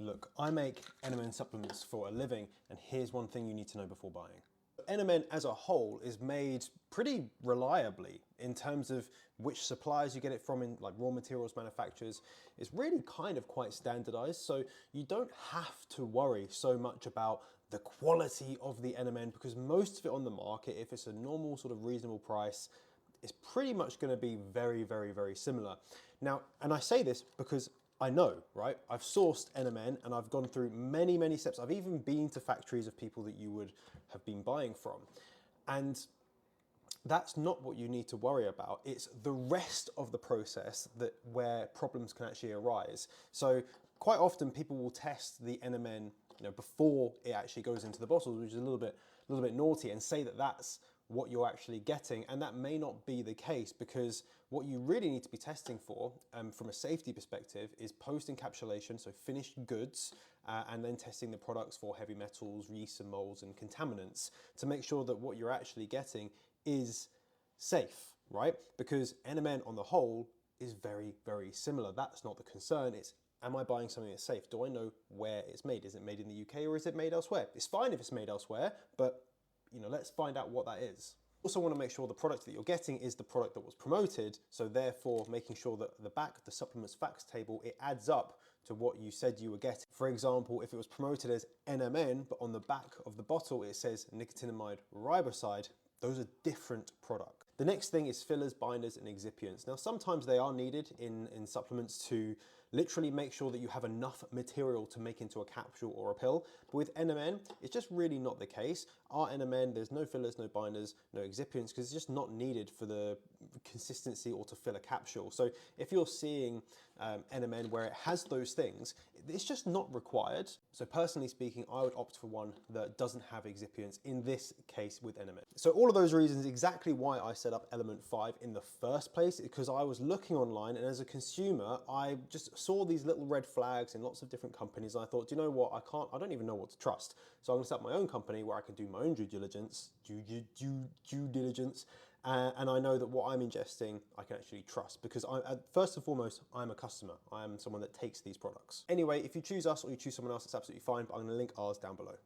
Look, I make NMN supplements for a living, and here's one thing you need to know before buying. NMN as a whole is made pretty reliably in terms of which suppliers you get it from, in like raw materials manufacturers. It's really kind of quite standardized, so you don't have to worry so much about the quality of the NMN, because most of it on the market, if it's a normal sort of reasonable price, is pretty much going to be very, very, very similar. Now, and I say this because I know, right? I've sourced NMN and I've gone through many, many steps. I've even been to factories of people that you would have been buying from. And that's not what you need to worry about. It's the rest of the process that where problems can actually arise. So quite often people will test the NMN, before it actually goes into the bottles, which is a little bit naughty, and say that that's what you're actually getting, and that may not be the case, because what you really need to be testing for from a safety perspective is post-encapsulation, so finished goods, and then testing the products for heavy metals, yeast and molds and contaminants to make sure that what you're actually getting is safe, right? Because NMN on the whole is very, very similar. That's not the concern. It's, am I buying something that's safe? Do I know where it's made? Is it made in the UK or is it made elsewhere? It's fine if it's made elsewhere, but let's find out what that is. Also want to make sure the product that you're getting is the product that was promoted, so therefore making sure that at the back of the supplements facts table, it adds up to what you said you were getting. For example, if it was promoted as NMN, but on the back of the bottle it says nicotinamide riboside, those are different products. The next thing is fillers, binders, and excipients. Now, sometimes they are needed in supplements to literally make sure that you have enough material to make into a capsule or a pill. But with NMN, it's just really not the case. Our NMN, there's no fillers, no binders, no excipients, because it's just not needed for the consistency or to fill a capsule. So if you're seeing NMN where it has those things, it's just not required. So personally speaking, I would opt for one that doesn't have excipients, in this case with NMN. So all of those reasons, exactly why I set up Element 5 in the first place, because I was looking online, and as a consumer, I just saw these little red flags in lots of different companies. And I thought, do you know what? I don't even know what to trust. So I'm gonna set up my own company where I can do my own due diligence, and I know that what I'm ingesting, I can actually trust, because first and foremost, I'm a customer. I am someone that takes these products. Anyway, if you choose us or you choose someone else, it's absolutely fine, but I'm gonna link ours down below.